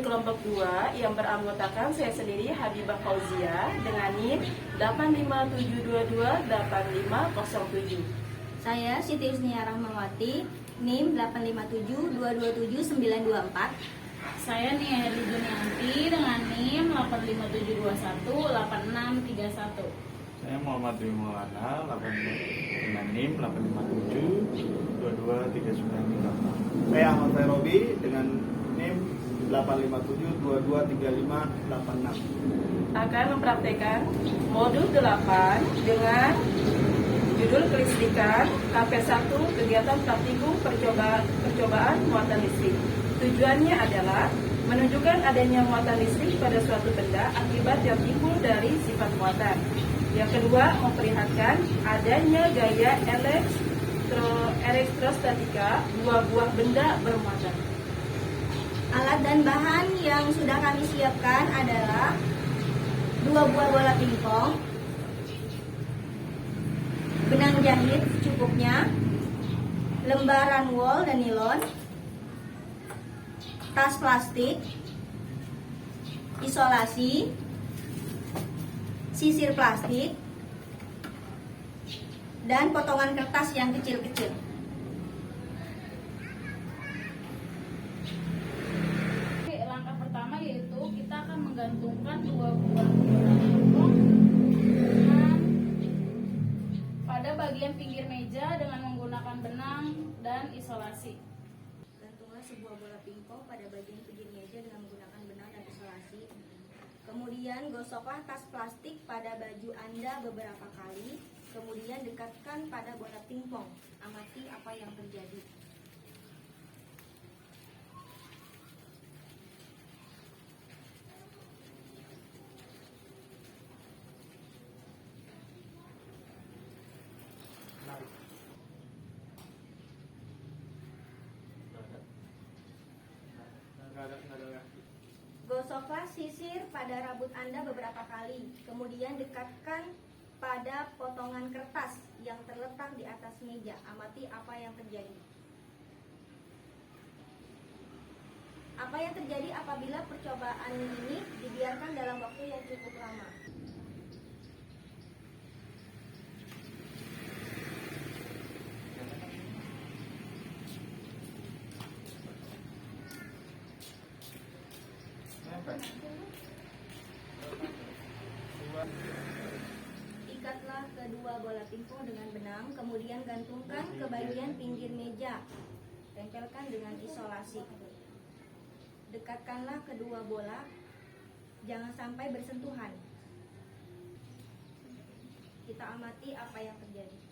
kelompok 2 yang beranggotakan saya sendiri Habibah Fauzia dengan NIM 857228507. Saya Siti Husnia Rahmawati, NIM 857227924. Saya Nia Herli Junianti dengan NIM 857218631. Saya Muhammad Dwi Maulana dengan NIM 857223934. Saya Ahmad Fairobi dengan NIM 857223586. Akan mempraktekkan modul 8 dengan judul kelistrikan KP1 kegiatan praktikum percobaan muatan listrik. Tujuannya adalah menunjukkan adanya muatan listrik pada suatu benda akibat yang timbul dari sifat muatan. Yang kedua, memperlihatkan adanya gaya elektrostatika dua buah benda bermuatan. Alat dan bahan yang sudah kami siapkan adalah 2 buah bola pingpong, benang jahit secukupnya, lembaran wol dan nilon, tas plastik, isolasi, sisir plastik, dan potongan kertas yang kecil-kecil. Langkah pertama yaitu kita akan menggantungkan 2 buah bola pingpong pada bagian pinggir meja dengan menggunakan benang dan isolasi. Gantunglah sebuah bola pingpong pada bagian pinggir meja dengan menggunakan benang dan isolasi. Kemudian gosoklah tas plastik pada baju Anda beberapa kali. Kemudian dekatkan pada bola pingpong. Amati apa yang terjadi. Gosoklah sisir pada rambut Anda beberapa kali. Kemudian dekatkan pada potongan kertas yang terletak di atas meja. Amati apa yang terjadi. Apa yang terjadi apabila percobaan ini dibiarkan dalam waktu yang cukup lama? Ikatlah kedua bola pingpong dengan benang, kemudian gantungkan ke bagian pinggir meja. Tempelkan dengan isolasi. Dekatkanlah kedua bola, jangan sampai bersentuhan. Kita amati apa yang terjadi.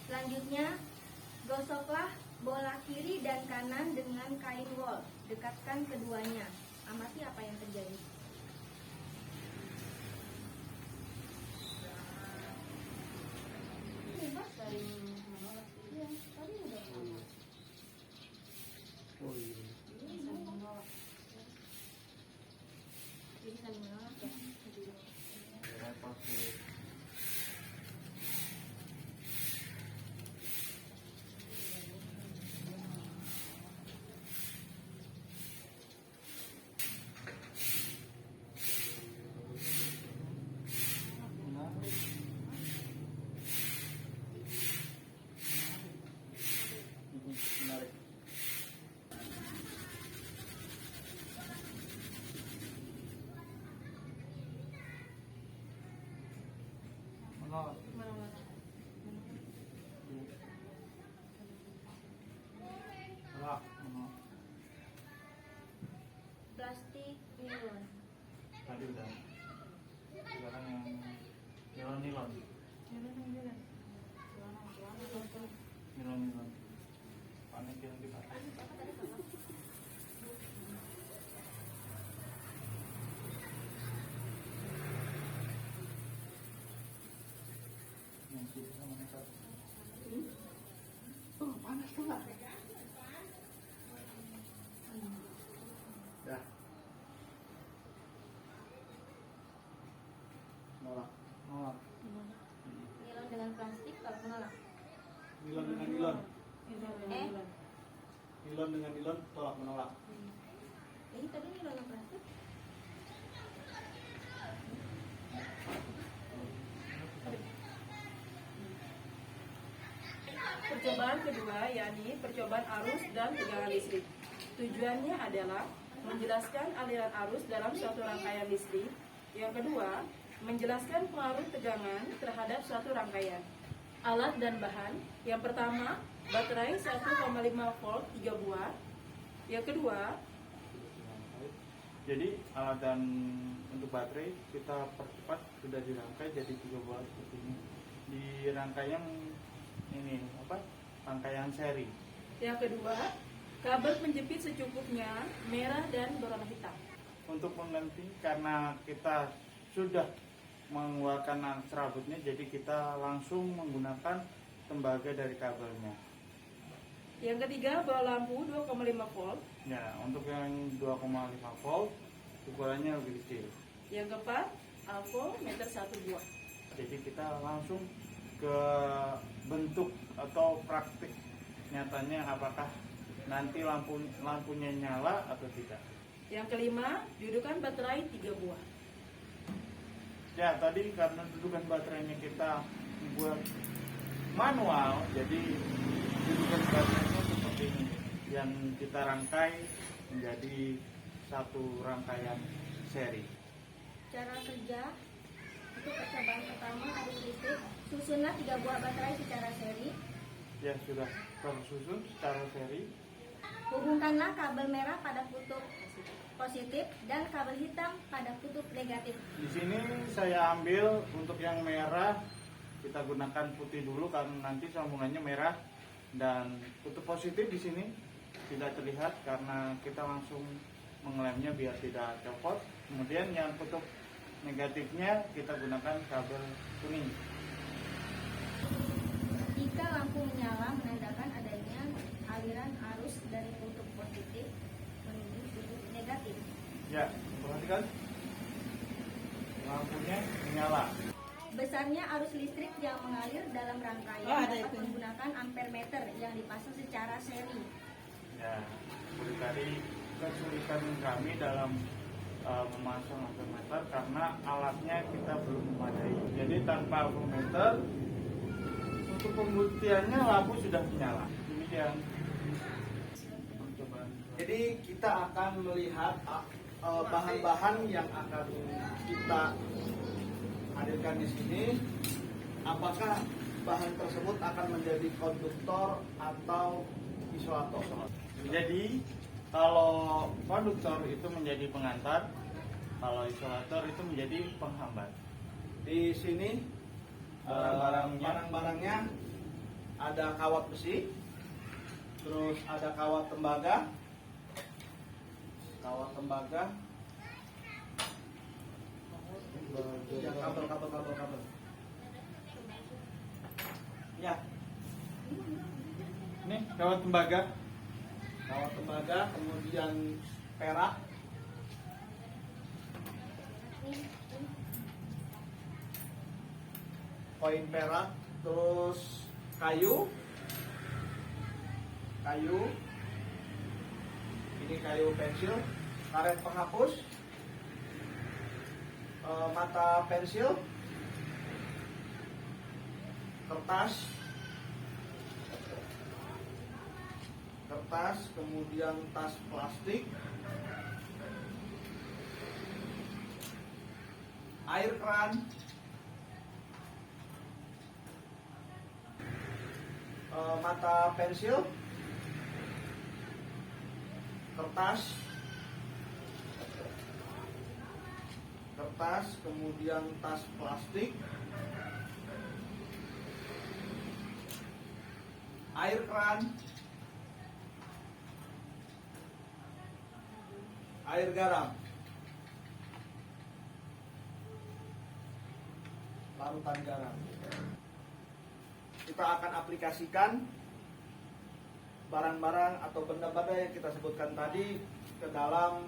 Selanjutnya, gosoklah bola kiri dan kanan dengan kain wol. Dekatkan keduanya. Amati apa yang terjadi. Jadi saling menolak ya. Menarik. Menolak. Menolak. Plastik nilon. Tadi udah. Sekarang yang nilon. Nilon. Panik yang dipakai. Oh, panas tuh nggak? Dah. Nolak. Nolak. Nilon dengan plastik. nilon. Eh? Nilon dengan nilon tolak menolak. Ini tadi nilon plastik. Percobaan kedua yakni percobaan arus dan tegangan listrik. Tujuannya adalah menjelaskan aliran arus dalam suatu rangkaian listrik. Yang kedua, menjelaskan pengaruh tegangan terhadap suatu rangkaian. Alat dan bahan. Yang pertama, baterai 1,5 volt 3 buah. Yang kedua, Jadi alat dan untuk baterai kita percepat, sudah dirangkai jadi 3 buah seperti ini. Di rangkaian ini rangkaian seri. yang kedua, kabel penjepit secukupnya, merah dan berwarna hitam. Untuk mengganti karena kita sudah mengeluarkan serabutnya, jadi kita langsung menggunakan tembaga dari kabelnya. Yang ketiga, bola lampu 2,5 volt. Ya, untuk yang 2,5 volt ukurannya lebih kecil. Yang keempat, alvo meter 1 buah. Jadi kita langsung ke bentuk atau praktik nyatanya apakah nanti lampunya nyala atau tidak. Yang kelima, dudukan baterai 3 buah. Ya, tadi karena dudukan baterainya kita buat manual, jadi dudukan baterainya seperti ini yang kita rangkai menjadi satu rangkaian seri. Cara kerja untuk percobaan pertama arus listrik, susunlah 3 buah baterai secara seri. Ya, sudah tersusun secara seri. Hubungkanlah kabel merah pada kutub positif dan kabel hitam pada kutub negatif. Di sini saya ambil untuk yang merah, kita gunakan putih dulu karena nanti sambungannya merah, dan kutub positif di sini tidak terlihat karena kita langsung mengelemnya biar tidak copot. Kemudian yang kutub negatifnya kita gunakan kabel kuning. Jika lampu menyala menandakan adanya aliran arus dari kutub positif menuju kutub negatif. Ya, perhatikan lampunya menyala. Besarnya arus listrik yang mengalir dalam rangkaian dapat menggunakan ampere meter yang dipasang secara seri. Ya, seperti tadi kesulitan kami dalam memasang voltmeter karena alatnya kita belum memadai. Jadi tanpa voltmeter untuk pembuktiannya lampu sudah menyala. Demikian. Jadi kita akan melihat bahan-bahan yang akan kita hadirkan di sini. Apakah bahan tersebut akan menjadi konduktor atau isolator? Jadi kalau konduktor itu menjadi pengantar, kalau isolator itu menjadi penghambat. Di sini barang-barangnya ada kawat besi, terus ada kawat tembaga, ya, kabel. Ya, Ini kawat tembaga. kemudian perak, koin perak, terus kayu, ini kayu pensil, karet penghapus, mata pensil, kertas, kemudian tas plastik, air keran, mata pensil, kertas, kemudian tas plastik, air keran, air garam, larutan garam. Kita akan aplikasikan barang-barang atau benda-benda yang kita sebutkan tadi ke dalam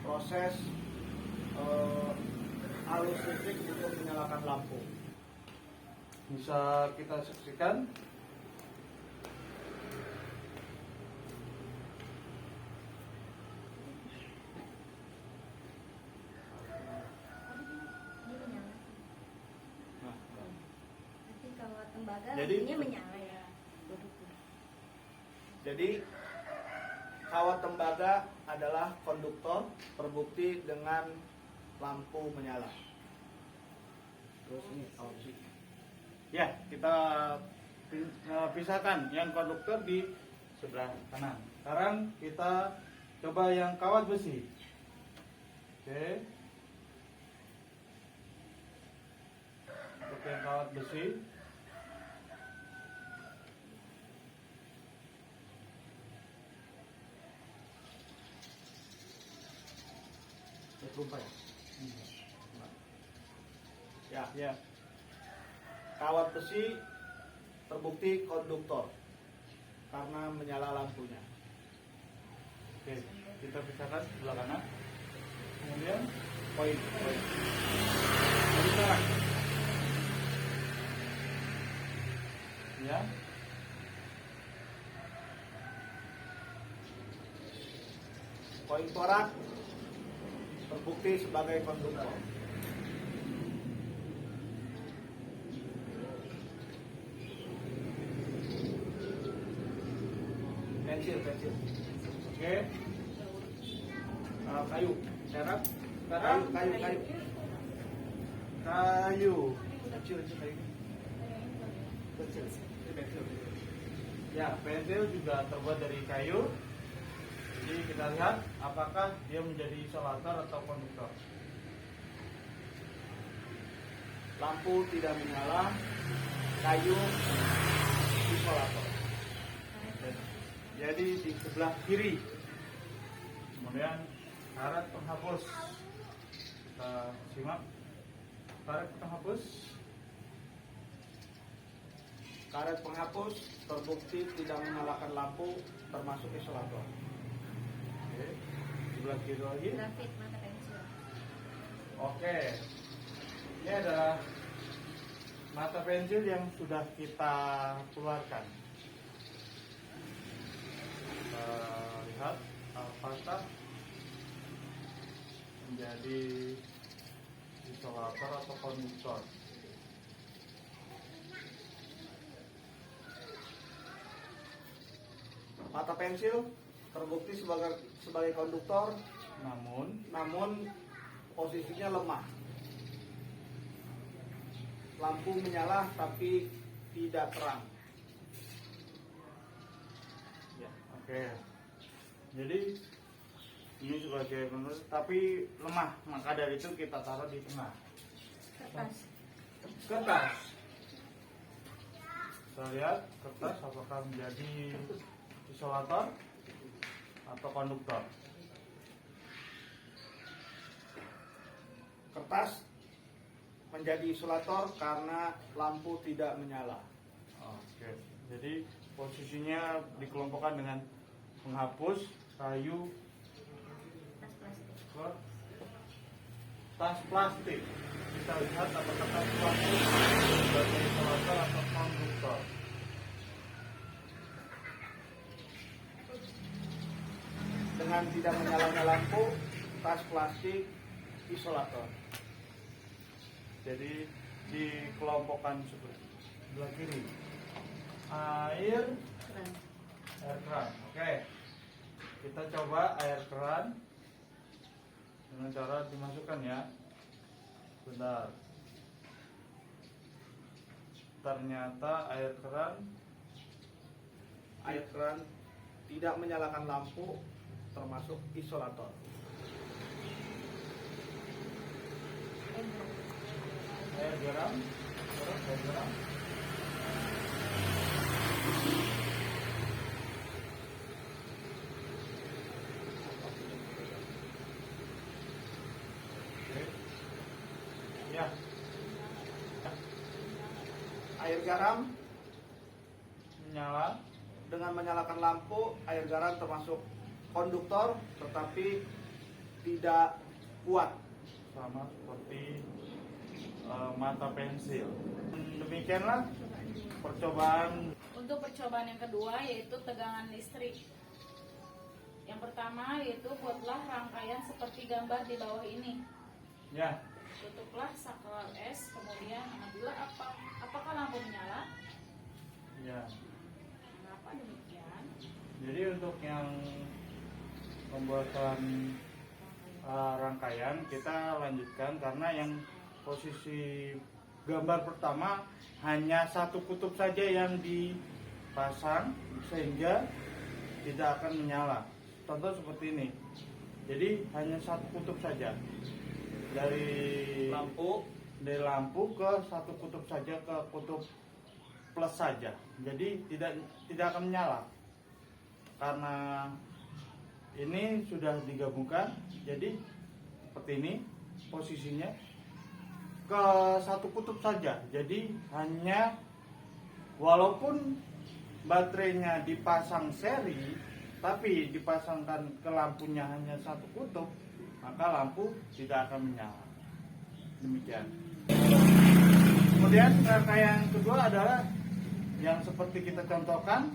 proses arus listrik untuk menyalakan lampu. Bisa kita saksikan tembaga Jadi- lampunya menyala ya. Jadi kawat tembaga adalah konduktor terbukti dengan lampu menyala. Terus ini kawat besi. Ya, kita pisahkan yang konduktor di sebelah kanan. Sekarang kita coba yang kawat besi. Oke. Untuk yang kawat besi, Lupa ya? Ya, ya, kawat besi terbukti konduktor karena menyala lampunya. oke. Kita pisahkan sebelah kanan. Kemudian Poin. dari tengah. Ya, Koin torak terbukti sebagai konduktor. Pensil. oke. Kayu. Sekarang, Kayu. kayu. Kecil kayu. Pensil. Ini pensil. Ya, pensil juga terbuat dari kayu. Jadi kita lihat apakah dia menjadi isolator atau konduktor. Lampu tidak menyala, kayu isolator. Jadi di sebelah kiri. Kemudian karet penghapus. Kita simak karet penghapus. Karet penghapus terbukti tidak menyalakan lampu, termasuk isolator. Oke. Sebelah kiri lagi. Grafit mata pensil. Oke. Ini adalah mata pensil yang sudah kita keluarkan. Kita lihat apakah menjadi isolator atau konduktor. Mata pensil terbukti sebagai konduktor, namun posisinya lemah. Lampu menyala tapi tidak terang. Ya, oke. Jadi ini sebagai menurut tapi lemah, maka dari itu kita taruh di tengah. Kertas. Kita lihat kertas apakah menjadi isolator atau konduktor. Kertas menjadi isolator karena lampu tidak menyala. Oke. Jadi posisinya dikelompokkan dengan penghapus, kayu, tas plastik. Kita lihat apakah tas plastik sebagai isolator atau konduktor. Dengan tidak menyalanya lampu, tas plastik isolator. Jadi dikelompokkan sebelah kiri. Air keran. Oke. Kita coba air keran dengan cara dimasukkan ya. Bentar. Ternyata air keran Tidak menyalakan lampu, termasuk isolator. air garam. Oke. Ya. Air garam Menyala. dengan menyalakan lampu, air garam termasuk konduktor tetapi tidak kuat. Sama seperti mata pensil. Demikianlah percobaan. Untuk percobaan yang kedua yaitu tegangan listrik. Yang pertama yaitu buatlah rangkaian seperti gambar di bawah ini. Ya, Tutuplah saklar es, kemudian amatilah apakah lampu menyala. Ya. Mengapa demikian? Jadi untuk yang pembuatan rangkaian kita lanjutkan karena yang posisi gambar pertama hanya satu kutub saja yang dipasang sehingga tidak akan menyala. Contoh seperti ini. Jadi hanya satu kutub saja dari lampu ke satu kutub saja ke kutub plus saja. Jadi tidak akan menyala karena ini sudah digabungkan. Jadi seperti ini posisinya ke satu kutub saja. Jadi hanya walaupun baterainya dipasang seri tapi dipasangkan ke lampunya hanya satu kutub, maka lampu tidak akan menyala. Demikian. Kemudian rangkaian kedua adalah yang seperti kita contohkan,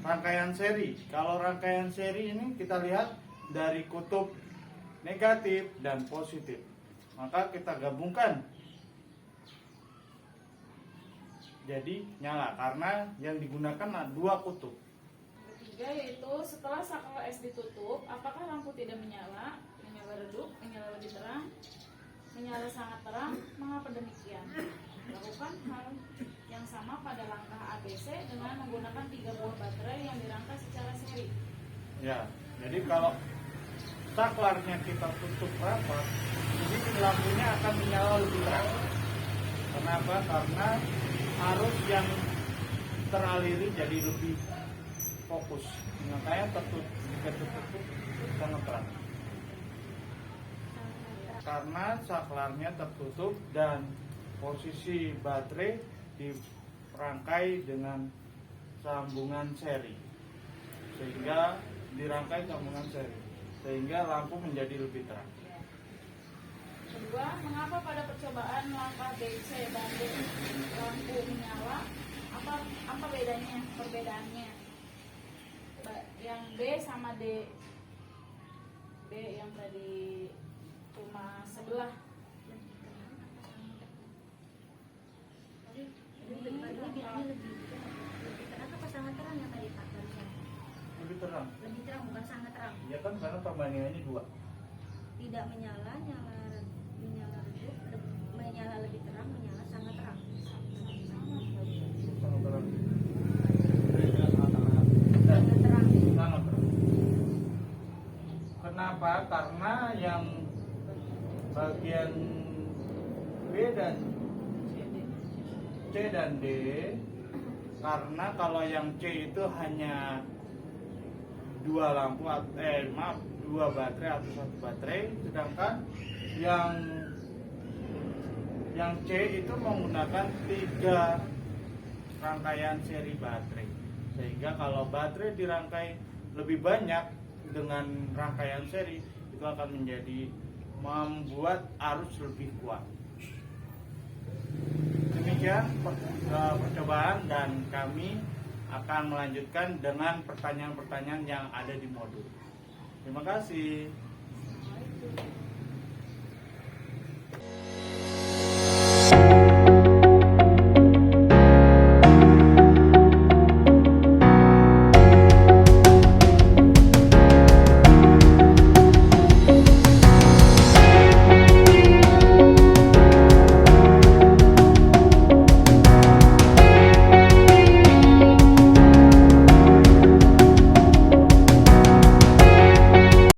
rangkaian seri. Kalau rangkaian seri ini kita lihat dari kutub negatif dan positif. Maka kita gabungkan. Jadi nyala karena yang digunakan dua kutub. Ketiga yaitu setelah saklar es ditutup, apakah lampu tidak menyala, menyala redup, menyala lebih terang, menyala sangat terang? Mengapa demikian? Lakukan hal yang sama pada langkah ABC dengan menggunakan 3 buah baterai yang dirangkai secara seri. Ya, jadi kalau saklarnya kita tutup rapat, jadi lampunya akan menyala lebih terang. Kenapa? Karena arus yang teraliri jadi lebih fokus. Makanya tertutup sangat terang. Karena saklarnya tertutup dan posisi baterai dirangkai dengan sambungan seri, sehingga dirangkai sambungan seri, sehingga lampu menjadi lebih terang. Kedua, mengapa pada percobaan langkah B, C, dan D lampu menyala? Apa bedanya? Perbedaannya? Yang B sama D. B yang tadi cuma sebelah. Lebih terang apa sangat terang yang tadi Pak barusan? Lebih terang. Lebih terang bukan sangat terang. Ya kan karena perbandingannya dua. Tidak menyala, menyala redup, menyala lebih terang, menyala sangat terang. Sangat terang. Sangat terang. Sangat terang. Kenapa? Karena yang bagian B dan C dan D, karena kalau yang C itu hanya dua baterai atau satu baterai, sedangkan yang C itu menggunakan 3 rangkaian seri baterai, sehingga kalau baterai dirangkai lebih banyak dengan rangkaian seri itu akan membuat arus lebih kuat. Demikian percobaan dan kami akan melanjutkan dengan pertanyaan-pertanyaan yang ada di modul. Terima kasih.